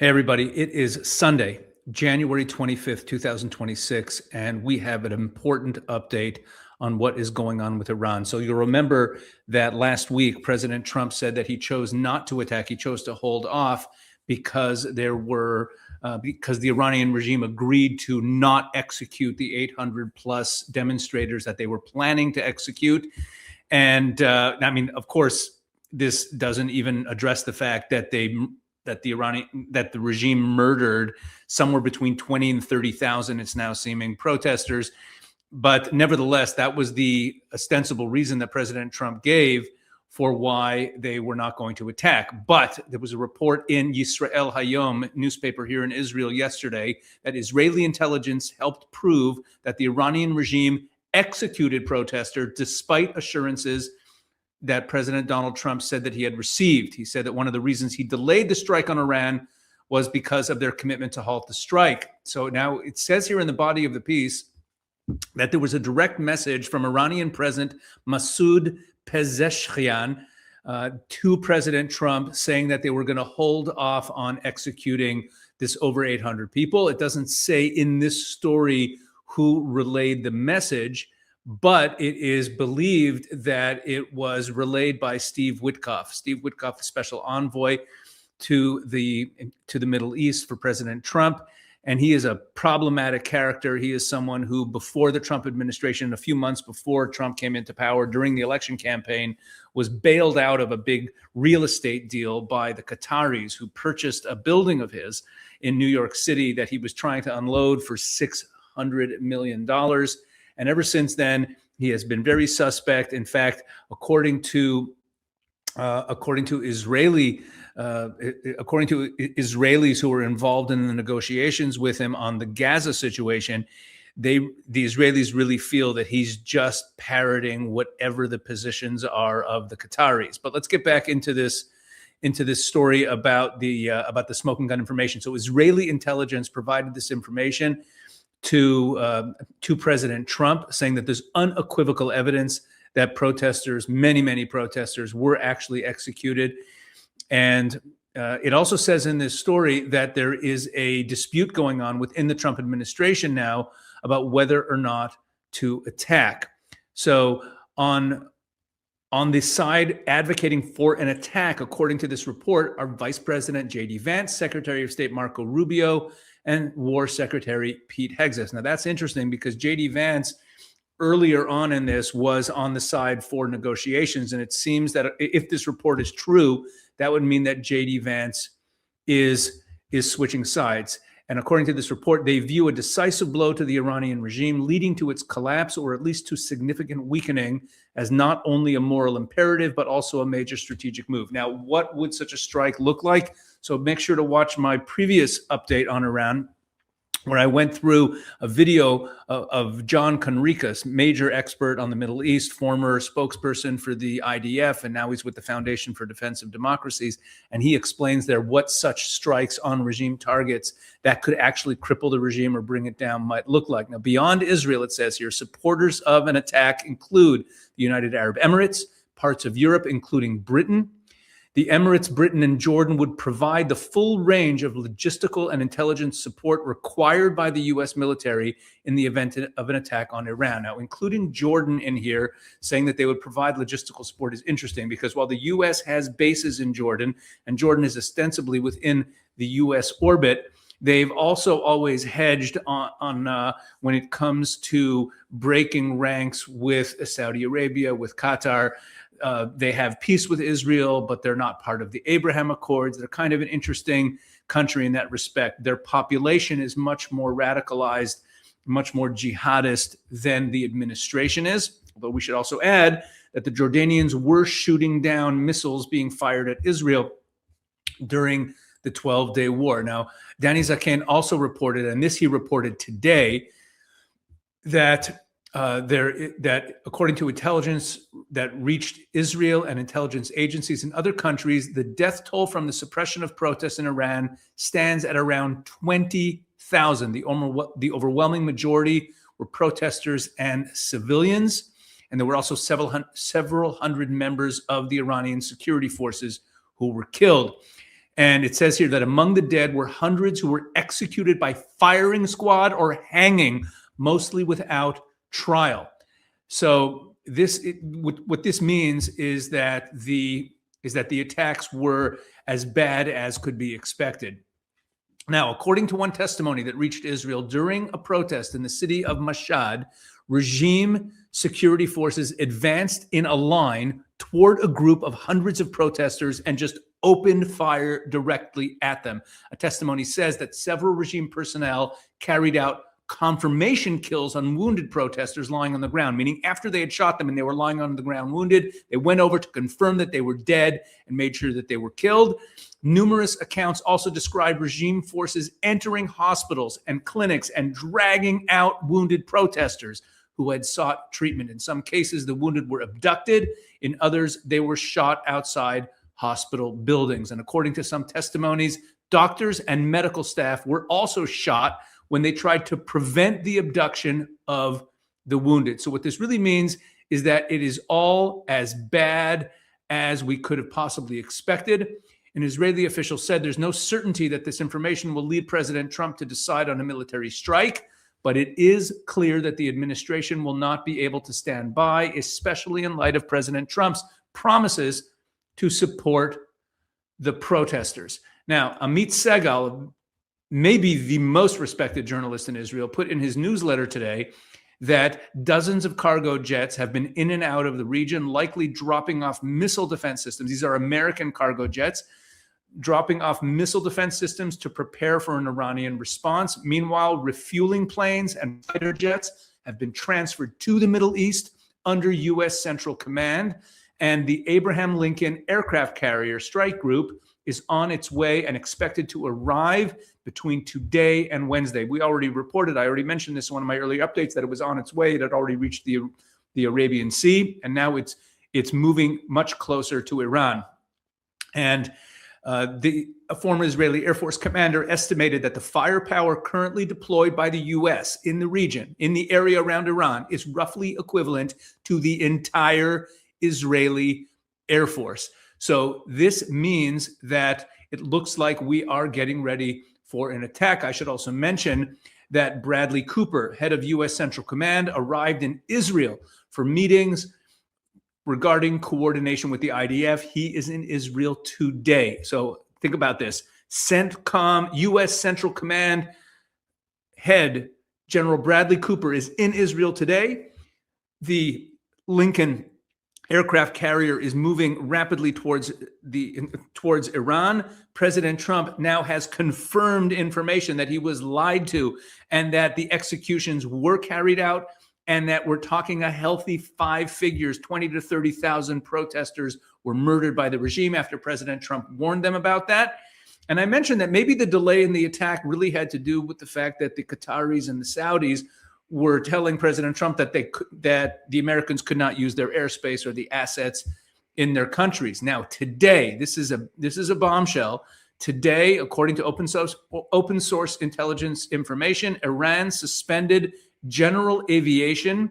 Hey, everybody. It is Sunday, January 25th, 2026, and we have an important update on what is going on with Iran. So you'll remember that last week, President Trump said that he chose not to attack. He chose to hold off because because the Iranian regime agreed to not execute the 800 plus demonstrators that they were planning to execute. And of course, this doesn't even address the fact that the regime murdered somewhere between 20 and 30,000, it's now seeming, protesters. But nevertheless, that was the ostensible reason that President Trump gave for why they were not going to attack. But there was a report in Yisrael Hayom newspaper here in Israel yesterday that Israeli intelligence helped prove that the Iranian regime executed protesters despite assurances that President Donald Trump said that he had received. He said that one of the reasons he delayed the strike on Iran was because of their commitment to halt the strike. So now it says here in the body of the piece that there was a direct message from Iranian President Mossad Pezeshkian to President Trump saying that they were going to hold off on executing this over 800 people. It doesn't say in this story who relayed the message, but it is believed that it was relayed by Steve Witkoff. Steve Witkoff, the special envoy to the Middle East for President Trump. And he is a problematic character. He is someone who, before the Trump administration, a few months before Trump came into power during the election campaign, was bailed out of a big real estate deal by the Qataris, who purchased a building of his in New York City that he was trying to unload for $600 million. And ever since then, he has been very suspect. In fact, according to Israelis who were involved in the negotiations with him on the Gaza situation, the Israelis really feel that he's just parroting whatever the positions are of the Qataris. But let's get back into this story about the smoking gun information. So Israeli intelligence provided this information to President Trump, saying that there's unequivocal evidence that many protesters were actually executed. And it also says in this story that there is a dispute going on within the Trump administration now about whether or not to attack. So on the side advocating for an attack, according to this report, are Vice President J.D. Vance, Secretary of State Marco Rubio, and War Secretary Pete Hegseth. Now, that's interesting because J.D. Vance, earlier on in this, was on the side for negotiations. And it seems that if this report is true, that would mean that J.D. Vance is switching sides. And according to this report, they view a decisive blow to the Iranian regime, leading to its collapse or at least to significant weakening, as not only a moral imperative, but also a major strategic move. Now, what would such a strike look like? So make sure to watch my previous update on Iran, where I went through a video of John Conricus, major expert on the Middle East, former spokesperson for the IDF, and now he's with the Foundation for Defense of Democracies. And he explains there what such strikes on regime targets that could actually cripple the regime or bring it down might look like. Now, beyond Israel, it says here, supporters of an attack include the United Arab Emirates, parts of Europe, including Britain. The Emirates, Britain, and Jordan would provide the full range of logistical and intelligence support required by the U.S. military in the event of an attack on Iran. Now, including Jordan in here, saying that they would provide logistical support is interesting because while the U.S. has bases in Jordan, and Jordan is ostensibly within the U.S. orbit, they've also always hedged on when it comes to breaking ranks with Saudi Arabia, with Qatar. They have peace with Israel, but they're not part of the Abraham Accords. They're kind of an interesting country in that respect. Their population is much more radicalized, much more jihadist than the administration is. Although we should also add that the Jordanians were shooting down missiles being fired at Israel during the 12-day war. Now, Danny Zaken also reported, and this he reported today, that according to intelligence that reached Israel and intelligence agencies in other countries, the death toll from the suppression of protests in Iran stands at around 20,000. The overwhelming majority were protesters and civilians, and there were also several hundred members of the Iranian security forces who were killed. And it says here that among the dead were hundreds who were executed by firing squad or hanging, mostly without trial. So what this means is that the attacks were as bad as could be expected. Now, according to one testimony that reached Israel during a protest in the city of Mossad, regime security forces advanced in a line toward a group of hundreds of protesters and just opened fire directly at them. A testimony says that several regime personnel carried out confirmation kills on wounded protesters lying on the ground, meaning after they had shot them and they were lying on the ground wounded, they went over to confirm that they were dead and made sure that they were killed. Numerous accounts also describe regime forces entering hospitals and clinics and dragging out wounded protesters who had sought treatment. In some cases, the wounded were abducted. In others, they were shot outside hospital buildings. And according to some testimonies, doctors and medical staff were also shot when they tried to prevent the abduction of the wounded. So what this really means is that it is all as bad as we could have possibly expected. An Israeli official said there's no certainty that this information will lead President Trump to decide on a military strike, but it is clear that the administration will not be able to stand by, especially in light of President Trump's promises to support the protesters. Now, Amit Segal, maybe the most respected journalist in Israel, put in his newsletter today that dozens of cargo jets have been in and out of the region, likely dropping off missile defense systems. These are American cargo jets, dropping off missile defense systems to prepare for an Iranian response. Meanwhile, refueling planes and fighter jets have been transferred to the Middle East under U.S. Central Command. And the Abraham Lincoln aircraft carrier strike group is on its way and expected to arrive between today and Wednesday. I already mentioned this in one of my earlier updates, that it was on its way. It had already reached the Arabian Sea, and now it's moving much closer to Iran. And a former Israeli Air Force commander estimated that the firepower currently deployed by the U.S. in the region, in the area around Iran, is roughly equivalent to the entire Israeli Air Force. So this means that it looks like we are getting ready for an attack. I should also mention that Bradley Cooper, head of U.S. Central Command, arrived in Israel for meetings regarding coordination with the IDF. He is in Israel today. So think about this. CENTCOM, U.S. Central Command head General Bradley Cooper is in Israel today. The Lincoln aircraft carrier is moving rapidly towards Iran. President Trump now has confirmed information that he was lied to and that the executions were carried out, and that we're talking a healthy 5 figures, 20 to 30,000 protesters were murdered by the regime after President Trump warned them about that. And I mentioned that maybe the delay in the attack really had to do with the fact that the Qataris and the Saudis were telling President Trump that the Americans could not use their airspace or the assets in their countries. Now, today, this is a bombshell. Today, according to open source intelligence information, Iran suspended general aviation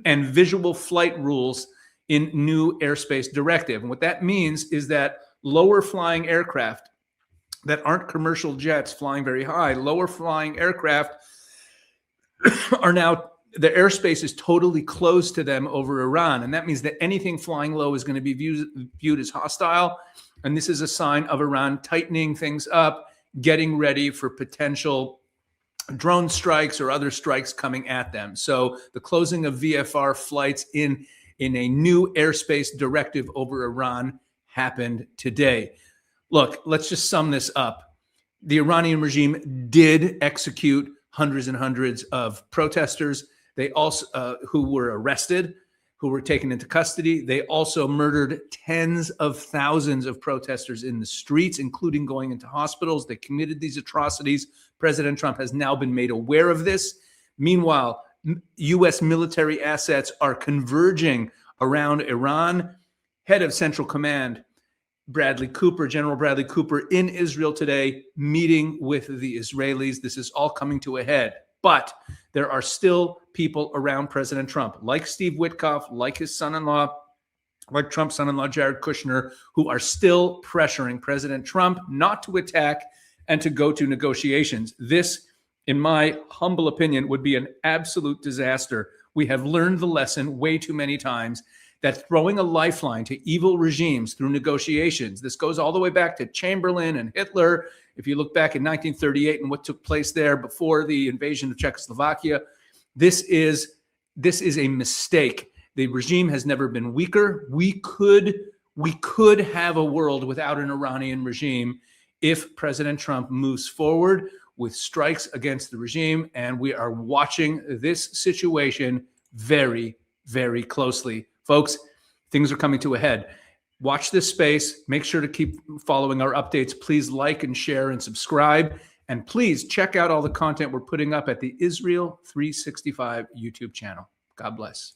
and visual flight rules in new airspace directive. And what that means is that lower flying aircraft that aren't commercial jets flying very high, lower flying aircraft are now, the airspace is totally closed to them over Iran. And that means that anything flying low is going to be viewed as hostile. And this is a sign of Iran tightening things up, getting ready for potential drone strikes or other strikes coming at them. So the closing of VFR flights in a new airspace directive over Iran happened today. Look, let's just sum this up. The Iranian regime did execute hundreds and hundreds of protesters. They also who were arrested, who were taken into custody. They also murdered tens of thousands of protesters in the streets, including going into hospitals. They committed these atrocities. President Trump has now been made aware of this. Meanwhile, U.S. military assets are converging around Iran. Head of Central Command, General Bradley Cooper, in Israel today, meeting with the Israelis. This is all coming to a head. But there are still people around President Trump, like Steve Witkoff, like his son-in-law, like Trump's son-in-law Jared Kushner, who are still pressuring President Trump not to attack and to go to negotiations. This, in my humble opinion, would be an absolute disaster. We have learned the lesson way too many times that throwing a lifeline to evil regimes through negotiations, this goes all the way back to Chamberlain and Hitler. If you look back in 1938 and what took place there before the invasion of Czechoslovakia, this is a mistake. The regime has never been weaker. We could have a world without an Iranian regime if President Trump moves forward with strikes against the regime. And we are watching this situation very, very closely. Folks, things are coming to a head. Watch this space. Make sure to keep following our updates. Please like and share and subscribe. And please check out all the content we're putting up at the Israel 365 YouTube channel. God bless.